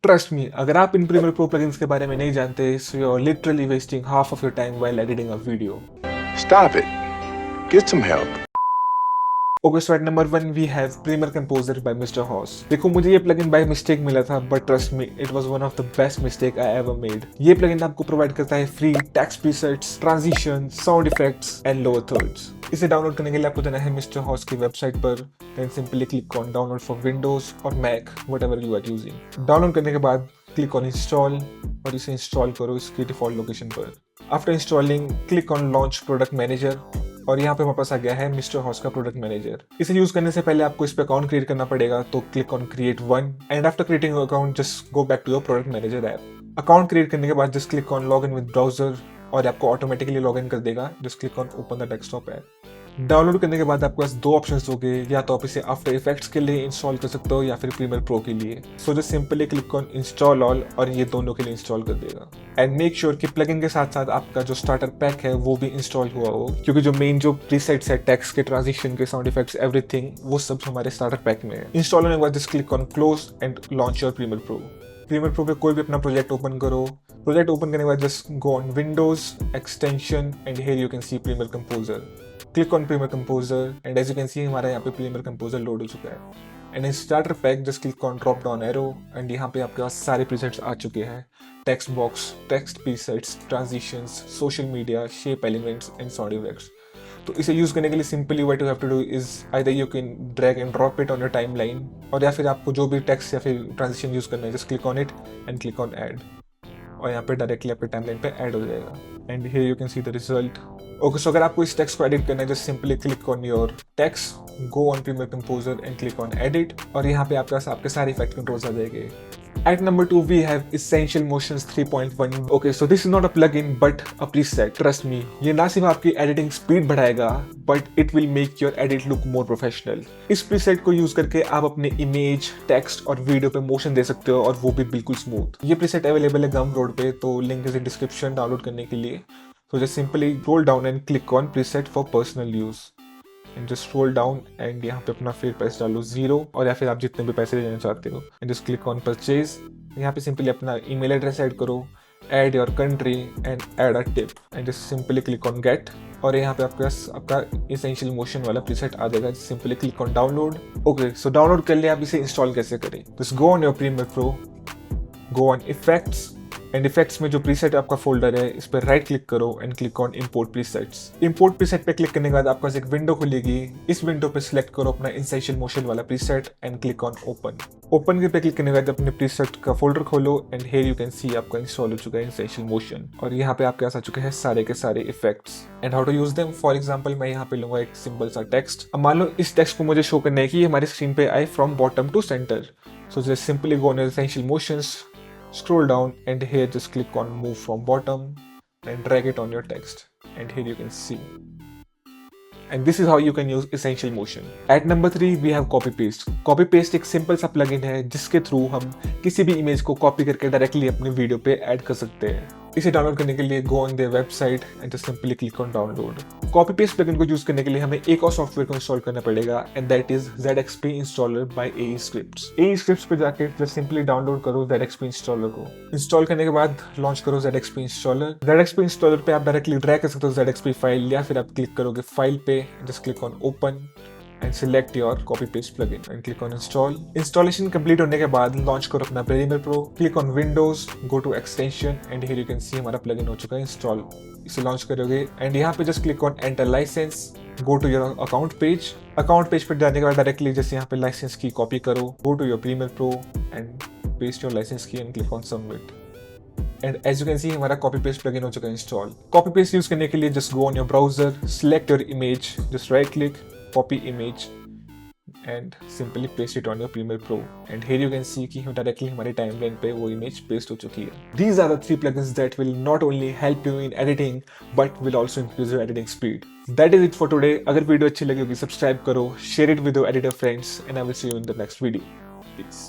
Trust me, अगर आप इन premiere pro plugins के बारे में नहीं जानते, so you are literally wasting half of your time while editing a video. Stop it. Get some help. Okay, so at number 1 we have Premiere Composer by mister Horse. देखो, मुझे ये plugin by mistake मिला था, but trust me, it was one of the best mistake I ever made. ये plugin आपको provide करता है free text presets, transition, sound effects and lower thirds. इसे डाउनलोड करने के लिए आपको जाना है मिस्टर हॉस की वेबसाइट पर, then simply click on download for Windows और Mac, whatever you are using. Download करने के बाद क्लिक ऑन इंस्टॉल और इसे इंस्टॉल करो इसकी डिफॉल्ट लोकेशन पर। After installing click on launch product manager और यहाँ पे हमारे पास आ गया है मिस्टर हॉस का प्रोडक्ट मैनेजर। इसे यूज करने से पहले आपको इस पे अकाउंट क्रिएट करना पड़ेगा, तो click on create one and after creating account just go back to your product manager app. Account create करने के बाद just click on log in with browser और आपको ऑटोमेटिकली लॉग इन कर देगा। Just click on open the desktop app. Download करने के बाद आपके पास दो ऑप्शंस होंगे, या तो आप इसे आफ्टर इफेक्ट्स के लिए इंस्टॉल कर सकते हो या फिर प्रीमियर प्रो के लिए। सो just simply click on install all और ये दोनों के लिए इंस्टॉल कर देगा। एंड मेक श्योर कि प्लगइन के साथ साथ आपका जो स्टार्टर पैक है वो भी इंस्टॉल हुआ हो, क्योंकि जो मेन जो प्रीसेट्स है, टेक्स्ट के, ट्रांजिशन के, साउंड इफेक्ट्स, एवरीथिंग, वो सब हमारे स्टार्टर पैक में है। इंस्टॉल होने के बाद just click on close and launch your Premiere Pro. Premiere Pro पे कोई भी अपना प्रोजेक्ट ओपन करो। प्रोजेक्ट ओपन करने के बाद just go on windows, extension and here you can see Premiere Composer. Click on Premiere composer and as you can see हमारा यहाँ पे प्रीमियर कंपोजर लोड हो चुका है। And in starter pack just click on drop down arrow and यहाँ पे आपके पास सारे प्रीसेट्स आ चुके हैं। Text box, text presets, transitions, social media, shape elements and sound effects. तो इसे यूज करने के लिए simply what you have to do is either you can drag and drop it on your timeline, और या फिर आपको जो भी टेक्स्ट या फिर ट्रांजिशन यूज करना है just click on it and click on add और यहाँ पे डायरेक्टली आपके टाइमलाइन पे ऐड हो जाएगा। And here you can see the result. Okay, so अगर आपको इस टेक्स्ट को एडिट करना है just simply click on your text, go on Premiere composer and click on edit और यहाँ पे आपके पास आपके सारे इफेक्ट कंट्रोल्स आ जाएंगे। At number 2 we have Essential Motions 3.1. Okay, so this is not a plugin but a preset. Trust me, ये ना सिर्फ आपकी एडिटिंग स्पीड बढ़ाएगा but it will make your edit look more professional. इस preset को use करके आप अपने इमेज, टेक्स्ट और वीडियो पे मोशन दे सकते हो और वो भी बिल्कुल स्मूथ। ये प्रीसेट अवेलेबल है गमरोड पे, तो link is in description download करने के लिए। So just simply scroll down and click on preset for personal use. And just scroll down and यहाँ पे अपना फिर पैसे डालो 0 और या फिर आप जितने भी पैसे देना चाहते हो and just click on purchase। यहाँ पे सिंपली अपना ईमेल एड्रेस ऐड करो, add your country and add a tip and just simply click on get और यहाँ पे आपके पास आपका Essential Motion वाला प्रीसेट आ जाएगा। Simply click on download. Okay, so download कर लिया, आप इसे इंस्टॉल कैसे करें? Just go on your Premiere Pro, go on effects and effects में जो प्रीसेट आपका फोल्डर है इस पर राइट क्लिक करो and click on import presets. Import preset पे क्लिक करने के बाद आपके पास एक विंडो खुलेगी। इस विंडो पे सिलेक्ट करो अपना Essential Motion वाला preset and click on open. Open के पे क्लिक करने के बाद अपने प्रीसेट का फोल्डर खोलो एंड हियर यू कैन सी आपका इंस्टॉल हो चुका है Essential Motion और यहाँ पे आपके पास आ चुके हैं सारे के सारे effects and how to use them. For example मैं यहाँ पे लूंगा एक सिंपल सा टेक्स्ट। अब मान लो इस टेक्स्ट को मुझे शो करना है कि हमारी स्क्रीन पे आए from bottom to centre. So just simply go on Essential Motions, scroll down and here just click on move from bottom and drag it on your text and here you can see, and this is how you can use Essential Motion. At number 3 we have copy paste. Copy paste एक simple सा plugin है जिसके through हम किसी भी image को copy करके directly अपने वीडियो पे ऐड कर सकते हैं। इसे डाउनलोड करने के लिए go on their website and just simply click on download. Copy paste plugin को यूज करने के लिए हमें एक और सॉफ्टवेयर को इंस्टॉल करना पड़ेगा and that is ZXP installer by AE Scripts। AE Scripts पे जाके जस्ट सिंपली डाउनलोड करो ZXP इंस्टॉलर को। इंस्टॉल करने के बाद लॉन्च करो ZXP इंस्टॉलर। ZXP इंस्टॉलर पे आप डायरेक्टली ड्रैग कर सकते हो ZXP फाइल, या फिर आप क्लिक करोगे फाइल पे, just click on open and select your copy paste plugin and click on install. Installation complete होने के बाद लॉन्च करो अपना Premiere Pro, click on Windows, go to extension and here you can see हमारा plugin हो चुका है install. इसे लॉन्च करोगे एंड यहाँ पे just click on enter licence, go to your account page. Account page पर जाने के बाद डायरेक्टली जैसे यहाँ पे लाइसेंस की कॉपी करो, go to your Premiere Pro and paste your licence key and click on submit. And as you can see हमारा कॉपी पेस्ट प्लगइन हो चुका है इंस्टॉल। कॉपी पेस्ट यूज करने के लिए just go on your browser, select your image, just right click, copy image and simply paste it on your Premiere Pro and here you can see कि directly हमारे timeline पे वो image paste हो चुकी है। These are the 3 plugins that will not only help you in editing but will also increase your editing speed. That is it for today. अगर video अच्छी लगी होगी सब्सक्राइब करो, share it with your editor friends and I will see you in the next video. Peace.